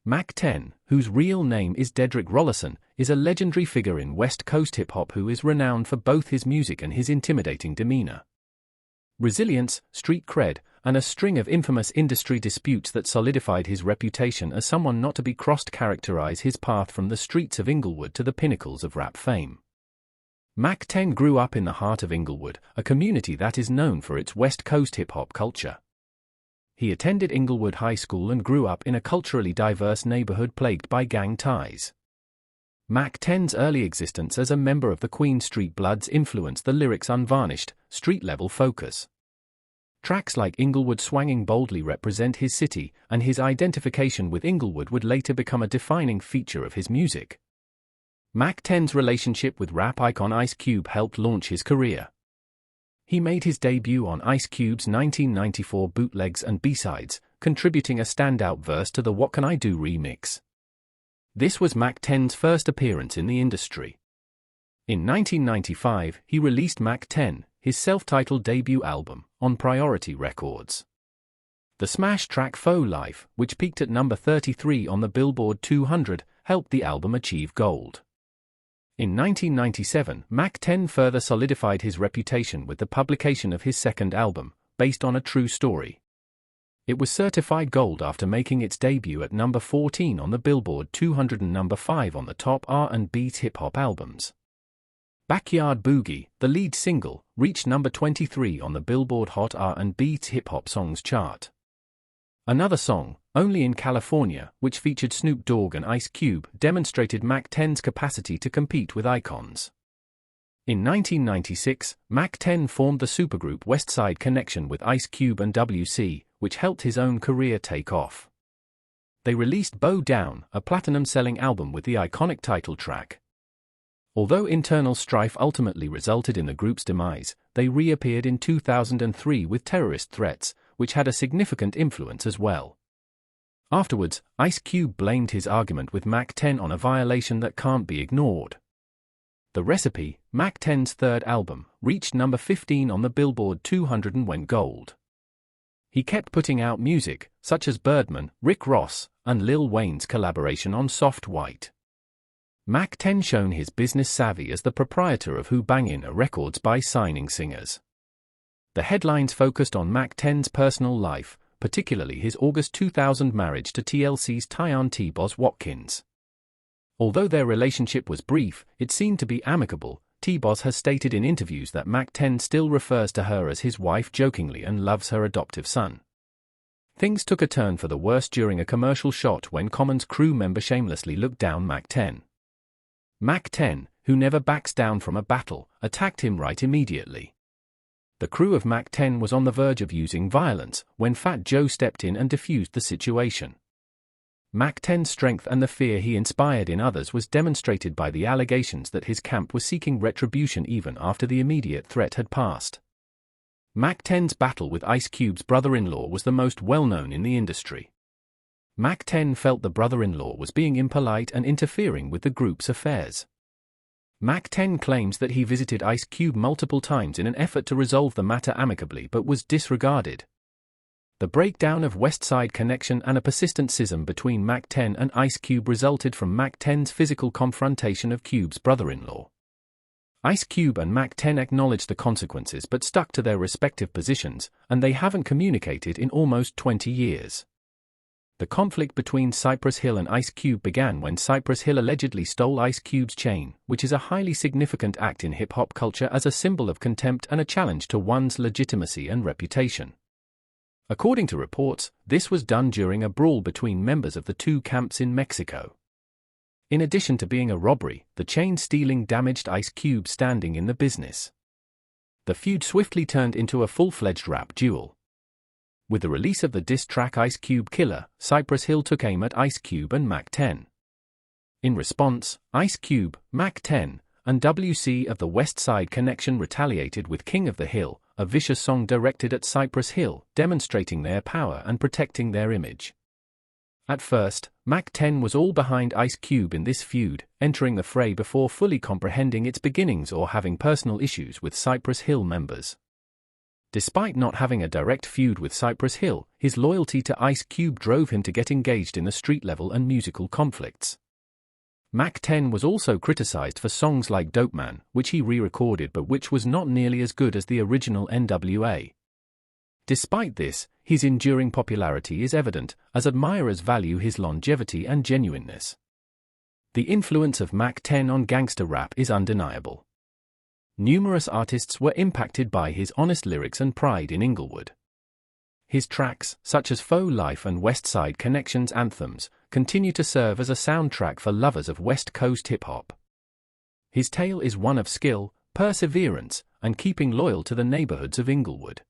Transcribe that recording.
Mack 10, whose real name is Dedrick Rollison, is a legendary figure in West Coast hip-hop who is renowned for both his music and his intimidating demeanor. Resilience, street cred, and a string of infamous industry disputes that solidified his reputation as someone not to be crossed characterize his path from the streets of Englewood to the pinnacles of rap fame. Mack 10 grew up in the heart of Englewood, a community that is known for its West Coast hip-hop culture. He attended Englewood High School and grew up in a culturally diverse neighborhood plagued by gang ties. Mack 10's early existence as a member of the Queen Street Bloods influenced the lyrics' unvarnished, street-level focus. Tracks like Englewood Swanging boldly represent his city, and his identification with Englewood would later become a defining feature of his music. Mack 10's relationship with rap icon Ice Cube helped launch his career. He made his debut on Ice Cube's 1994 Bootlegs and B-Sides, contributing a standout verse to the What Can I Do remix. This was Mack 10's first appearance in the industry. In 1995, he released Mack 10, his self-titled debut album, on Priority Records. The smash track Faux Life, which peaked at number 33 on the Billboard 200, helped the album achieve gold. In 1997, Mack 10 further solidified his reputation with the publication of his second album, based on a true story. It was certified gold after making its debut at number 14 on the Billboard 200 and number 5 on the top R&B hip-hop albums. Backyard Boogie, the lead single, reached number 23 on the Billboard Hot R&B hip-hop songs chart. Another song, Only in California, which featured Snoop Dogg and Ice Cube, demonstrated Mack 10's capacity to compete with icons. In 1996, Mack 10 formed the supergroup Westside Connection with Ice Cube and WC, which helped his own career take off. They released Bow Down, a platinum-selling album with the iconic title track. Although internal strife ultimately resulted in the group's demise, they reappeared in 2003 with Terrorist Threats, which had a significant influence as well. Afterwards, Ice Cube blamed his argument with Mack 10 on a violation that can't be ignored. The Recipe, Mack 10's third album, reached number 15 on the Billboard 200 and went gold. He kept putting out music, such as Birdman, Rick Ross, and Lil Wayne's collaboration on Soft White. Mack 10 shown his business savvy as the proprietor of Hoo-Bangin Records by signing singers. The headlines focused on Mack 10's personal life, particularly his August 2000 marriage to TLC's Tyon T-Boz Watkins. Although their relationship was brief, it seemed to be amicable. T-Boz has stated in interviews that Mack 10 still refers to her as his wife jokingly and loves her adoptive son. Things took a turn for the worse during a commercial shot when Common's crew member shamelessly looked down Mack 10. Mack 10, who never backs down from a battle, attacked him right immediately. The crew of Mack 10 was on the verge of using violence when Fat Joe stepped in and defused the situation. Mack 10's strength and the fear he inspired in others was demonstrated by the allegations that his camp was seeking retribution even after the immediate threat had passed. Mack 10's battle with Ice Cube's brother-in-law was the most well-known in the industry. Mack 10 felt the brother-in-law was being impolite and interfering with the group's affairs. Mack 10 claims that he visited Ice Cube multiple times in an effort to resolve the matter amicably but was disregarded. The breakdown of Westside Connection and a persistent schism between Mack 10 and Ice Cube resulted from Mack 10's physical confrontation of Cube's brother-in-law. Ice Cube and Mack 10 acknowledged the consequences but stuck to their respective positions, and they haven't communicated in almost 20 years. The conflict between Cypress Hill and Ice Cube began when Cypress Hill allegedly stole Ice Cube's chain, which is a highly significant act in hip-hop culture as a symbol of contempt and a challenge to one's legitimacy and reputation. According to reports, this was done during a brawl between members of the two camps in Mexico. In addition to being a robbery, the chain stealing damaged Ice Cube's standing in the business. The feud swiftly turned into a full-fledged rap duel. With the release of the diss track Ice Cube Killer, Cypress Hill took aim at Ice Cube and Mack 10. In response, Ice Cube, Mack 10, and WC of the Westside Connection retaliated with King of the Hill, a vicious song directed at Cypress Hill, demonstrating their power and protecting their image. At first, Mack 10 was all behind Ice Cube in this feud, entering the fray before fully comprehending its beginnings or having personal issues with Cypress Hill members. Despite not having a direct feud with Cypress Hill, his loyalty to Ice Cube drove him to get engaged in the street-level and musical conflicts. Mack 10 was also criticized for songs like Dope Man, which he re-recorded but which was not nearly as good as the original NWA. Despite this, his enduring popularity is evident, as admirers value his longevity and genuineness. The influence of Mack 10 on gangster rap is undeniable. Numerous artists were impacted by his honest lyrics and pride in Englewood. His tracks, such as Faux Life and Westside Connection's anthems, continue to serve as a soundtrack for lovers of West Coast hip-hop. His tale is one of skill, perseverance, and keeping loyal to the neighborhoods of Englewood.